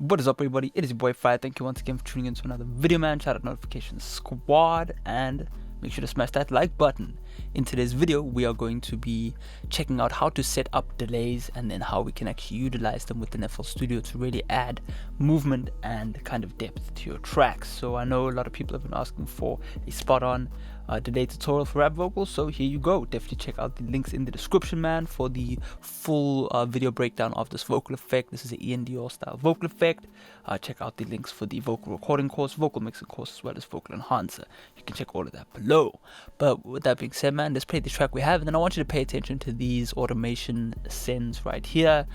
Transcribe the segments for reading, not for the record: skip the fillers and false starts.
What is up, everybody? It is your boy Farai. Thank you once again for tuning in to another video, man. Shout out Notification Squad and make sure to smash that like button. In today's video, we are going to be checking out how to set up delays and then how we can actually utilize them within FL Studio to really add movement and kind of depth to your tracks. So I know a lot of people have been asking for a spot-on delay tutorial for rap vocals, so here you go. Definitely check out the links in the description, man, for the full video breakdown of this vocal effect. This is an ENDR style vocal effect. Check out the links for the vocal recording course, vocal mixing course, as well as vocal enhancer. You can check all of that below. But with that being said, man, let's play the track we have, and then I want you to pay attention to these automation sends right here,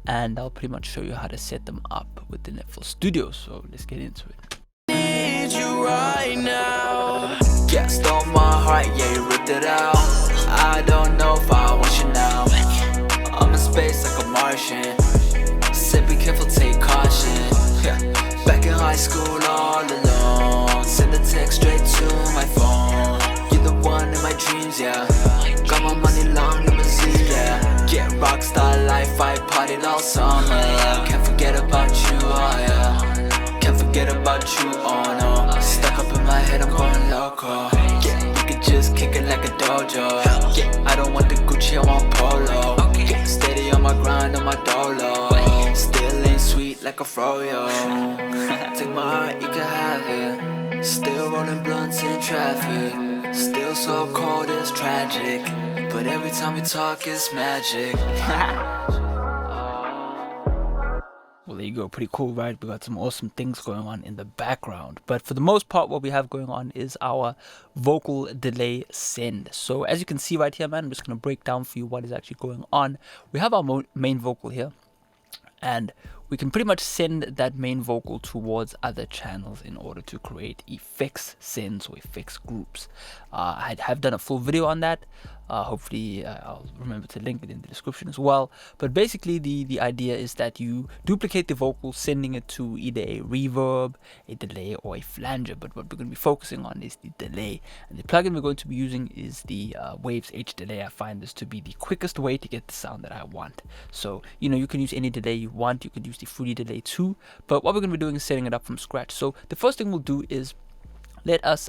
and I'll pretty much show you how to set them up within FL Studio. So let's get into it. Need you right now. Yeah, stole my heart, yeah, you ripped it out. I don't know if I want you now. I'm in space like a Martian. Said be careful, take caution. Yeah, back in high school all alone. Send a text straight to my phone. You're the one in my dreams, yeah. Got my money long limousine, yeah. Get rockstar life, I partied all summer, yeah. Can't forget about you, oh yeah. Can't forget about you, oh no. Stuck up in my head, I'm going loco. Yeah, we could just kick it like a dojo. Yeah, I don't want the Gucci, I want Polo. Yeah, steady on my grind, on my dolo. Still ain't sweet like a froyo. Take my heart, you can have it. Still rolling blunts in traffic. Still so cold, it's tragic. But every time we talk, it's magic. Well, there you go. Pretty cool, right? We got some awesome things going on in the background. But for the most part, what we have going on is our vocal delay send. So as you can see right here, man, I'm just going to break down for you what is actually going on. We have our main vocal here, and we can pretty much send that main vocal towards other channels in order to create effects sends or effects groups. I have done a full video on that. Hopefully I'll remember to link it in the description as well. But basically the idea is that you duplicate the vocal, sending it to either a reverb, a delay, or a flanger. But what we're going to be focusing on is the delay. And the plugin we're going to be using is the Waves H delay. I find this to be the quickest way to get the sound that I want. So, you know, you can use any delay you want. You could use the Fruity delay too. But what we're going to be doing is setting it up from scratch. So the first thing we'll do is let us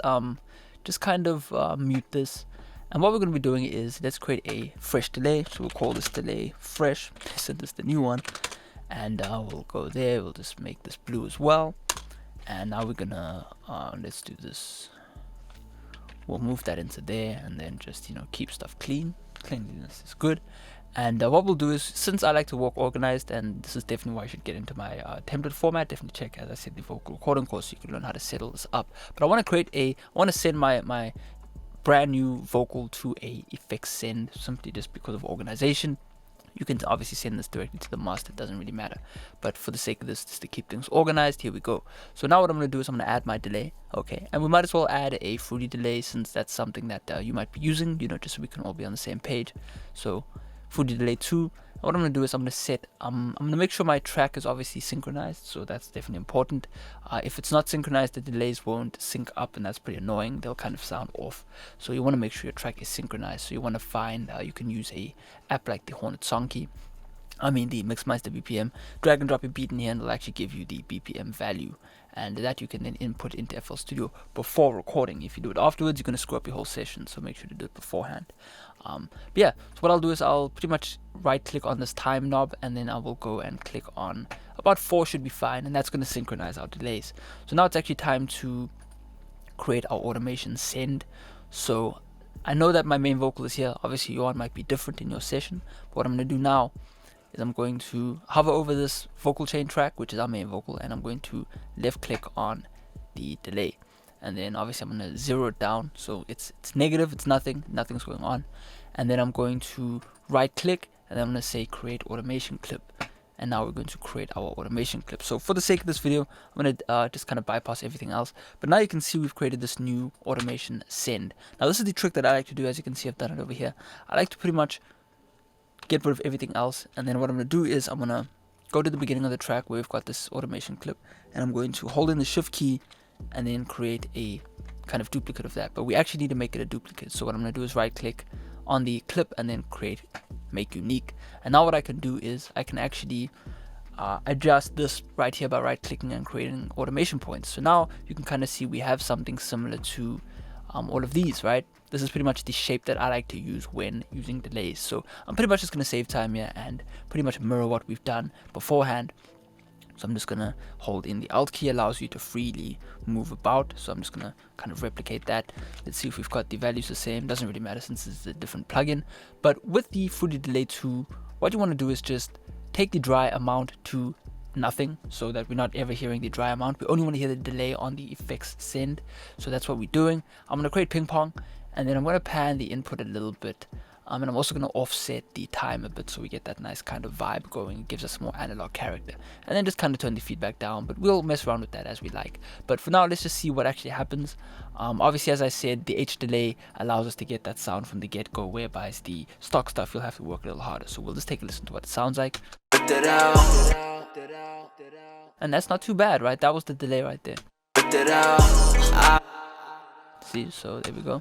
just kind of mute this. And what we're going to be doing is let's create a fresh delay. So we'll call this delay fresh. Send this the new one. And we'll go there. We'll just make this blue as well. And now we're going to, let's do this. We'll move that into there and then just, you know, keep stuff clean. Cleanliness is good. And what we'll do is, since I like to work organized, and this is definitely why I should get into my template format, definitely check, as I said, the vocal recording course so you can learn how to settle this up. But I want to send my brand new vocal to a effects send, simply just because of organization. You can obviously send this directly to the master, it doesn't really matter. But for the sake of this, just to keep things organized, here we go. So now what I'm going to do is I'm going to add my delay, okay? And we might as well add a Fruity delay, since that's something that you might be using, you know, just so we can all be on the same page. So Fruity delay 2. What I'm going to do is I'm going to set, I'm going to make sure my track is obviously synchronized, so that's definitely important. If it's not synchronized, the delays won't sync up, and that's pretty annoying. They'll kind of sound off. So you want to make sure your track is synchronized. So you want to find, you can use a app like the Hornet Songkey, the Mixmeister BPM, drag and drop your beat in here, and it'll actually give you the BPM value. And that you can then input into FL Studio before recording. If you do it afterwards, you're going to screw up your whole session, so make sure to do it beforehand. But yeah, so what I'll do is I'll pretty much right click on this time knob, and then I will go and click on about 4 should be fine, and that's going to synchronize our delays. So now it's actually time to create our automation send. So I know that my main vocal is here. Obviously yours might be different in your session, but what I'm going to do now is I'm going to hover over this vocal chain track, which is our main vocal, and I'm going to left click on the delay, and then obviously I'm going to zero it down so it's negative, it's nothing's going on. And then I'm going to right click, and I'm going to say create automation clip, and now we're going to create our automation clip. So for the sake of this video, I'm going to just kind of bypass everything else, but now you can see we've created this new automation send. Now this is the trick that I like to do. As you can see, I've done it over here. I like to pretty much get rid of everything else, and then what I'm going to do is I'm going to go to the beginning of the track where we've got this automation clip, and I'm going to hold in the shift key and then create a kind of duplicate of that. But we actually need to make it a duplicate, so what I'm going to do is right click on the clip and then create make unique. And now what I can do is I can actually adjust this right here by right clicking and creating automation points. So now you can kind of see we have something similar to all of these, right? This is pretty much the shape that I like to use when using delays. So I'm pretty much just going to save time here and pretty much mirror what we've done beforehand. So I'm just going to hold in the Alt key, allows you to freely move about. So I'm just going to kind of replicate that. Let's see if we've got the values the same. Doesn't really matter since it's a different plugin. But with the Fully Delay 2, what you want to do is just take the dry amount to nothing, so that we're not ever hearing the dry amount. We only want to hear the delay on the effects send. So that's what we're doing. I'm going to create ping pong, and then I'm going to pan the input a little bit. And I'm also going to offset the time a bit so we get that nice kind of vibe going. It gives us more analog character. And then just kind of turn the feedback down, but we'll mess around with that as we like. But for now, let's just see what actually happens. Obviously, as I said, the H delay allows us to get that sound from the get-go, whereby the stock stuff you'll have to work a little harder. So we'll just take a listen to what it sounds like. And that's not too bad, right? That was the delay right there. See, so there we go.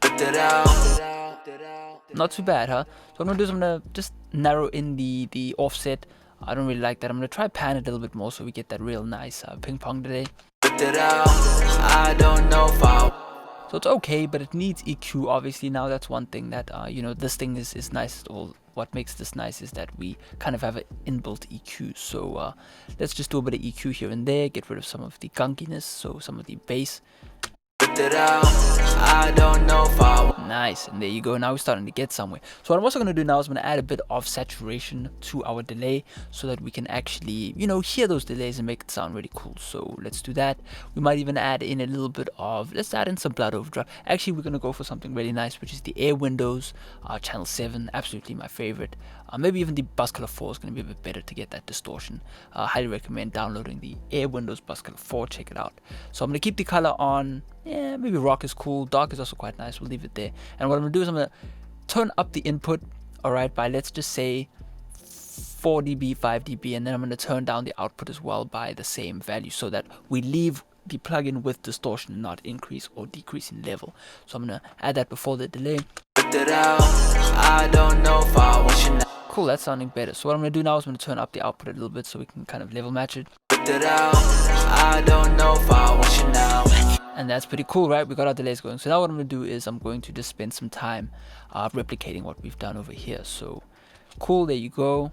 Not too bad, huh? So what I'm gonna do is I'm gonna just narrow in the offset. I don't really like that. I'm gonna try pan it a little bit more so we get that real nice ping pong delay. I don't know if so it's okay, but it needs EQ. Obviously, now that's one thing that you know, this thing is nice. All what makes this nice is that we kind of have an inbuilt EQ. So let's just do a bit of EQ here and there. Get rid of some of the gunkiness, so some of the bass. I don't know if nice, and there you go. Now we're starting to get somewhere. So what I'm also going to do now is I'm going to add a bit of saturation to our delay so that we can actually, you know, hear those delays and make it sound really cool. So let's do that. We might even add in a little bit of, let's add in some blood overdrive. Actually, we're going to go for something really nice, which is the Air Windows channel 7, absolutely my favorite. Maybe even the Bus Color 4 is going to be a bit better to get that distortion. Highly recommend downloading the Air Windows Bus Color 4, check it out. So I'm going to keep the color on, yeah, maybe rock is cool, dark is also quite nice, we'll leave it there. And what I'm going to do is I'm going to turn up the input, alright, by let's just say 4 dB, 5 dB, and then I'm going to turn down the output as well by the same value so that we leave the plugin with distortion, not increase or decrease in level. So I'm going to add that before the delay. I don't know if I want you now. Cool, that's sounding better. So what I'm going to do now is I'm going to turn up the output a little bit so we can kind of level match it. I don't know if I want you now. And that's pretty cool, right? We got our delays going. So now what I'm going to do is I'm going to just spend some time replicating what we've done over here. So cool, there you go.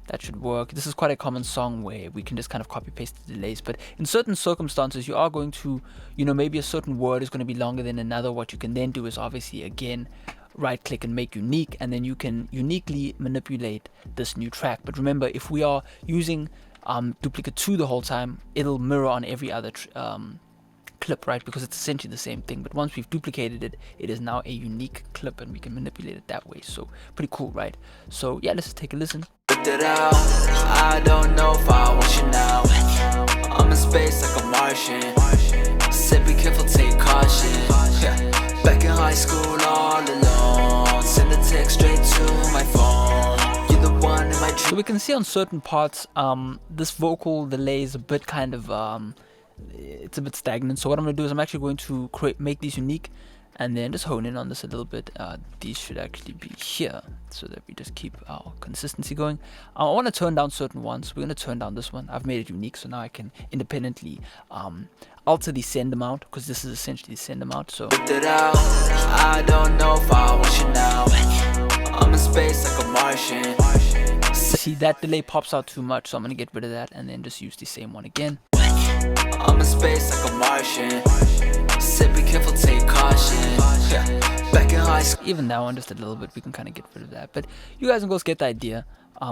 That should work. This is quite a common song where we can just kind of copy paste the delays, but in certain circumstances you are going to, you know, maybe a certain word is going to be longer than another. What you can then do is obviously again right click and make unique, and then you can uniquely manipulate this new track. But remember, if we are using duplicate 2 the whole time, it'll mirror on every other clip, right? Because it's essentially the same thing, but once we've duplicated it, it is now a unique clip and we can manipulate it that way. So pretty cool, right? So yeah, let's just take a listen. I don't know if I want you now. I'm in space like a Martian. Said be careful, take caution. Yeah. Back in high school all alone. Send a text straight to my phone. You're the one in my dream. So we can see on certain parts this vocal delay is a bit kind of it's a bit stagnant. So what I'm going to do is I'm actually going to make these unique and then just hone in on this a little bit. These should actually be here so that we just keep our consistency going. I want to turn down certain ones. We're going to turn down this one. I've made it unique, so now I can independently alter the send amount, because this is essentially the send amount. So I don't know if I want you now. I'm in space like a Martian. See, that delay pops out too much, so I'm going to get rid of that and then just use the same one again. I'm in space like a Martian. Said be careful, take caution. Yeah. Back in high school. Even that one just a little bit, we can kind of get rid of that. But you guys and girls get the idea.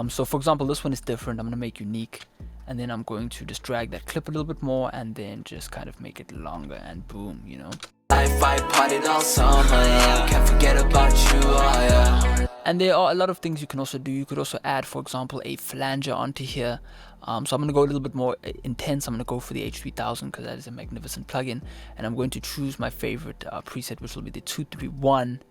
So for example, this one is different. I'm going to make unique. And then I'm going to just drag that clip a little bit more and then just kind of make it longer, and boom, you know. I partied all summer, yeah. Can't forget about you, oh yeah. And there are a lot of things you can also do. You could also add, for example, a flanger onto here. So I'm going to go a little bit more intense. I'm going to go for the H3000 because that is a magnificent plugin. And I'm going to choose my favorite preset, which will be the 231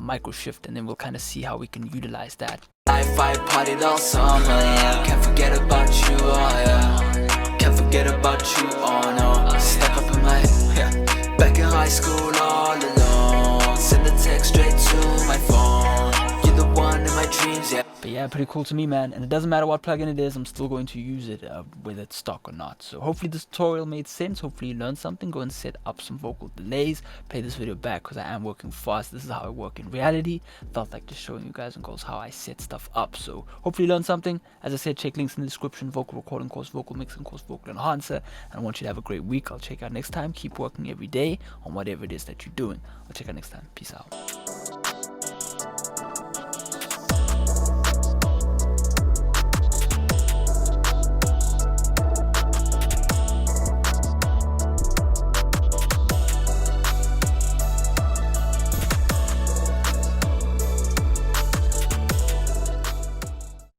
micro shift. And then we'll kind of see how we can utilize that. I partied all summer, yeah. Can't forget about you, oh yeah. Can't forget about you, oh no. Stuck up in my, yeah. Back in high school all alone. Send a text straight to my phone. You're the one in my dreams, yeah. But yeah, pretty cool to me, man. And it doesn't matter what plugin it is, I'm still going to use it, whether it's stock or not. So hopefully this tutorial made sense. Hopefully you learned something. Go and set up some vocal delays. Play this video back because I am working fast. This is how I work in reality. Felt like just showing you guys and girls how I set stuff up. So hopefully you learned something. As I said, check links in the description. Vocal recording course, vocal mixing course, vocal enhancer. And I want you to have a great week. I'll check out next time. Keep working every day on whatever it is that you're doing. I'll check out next time. Peace out.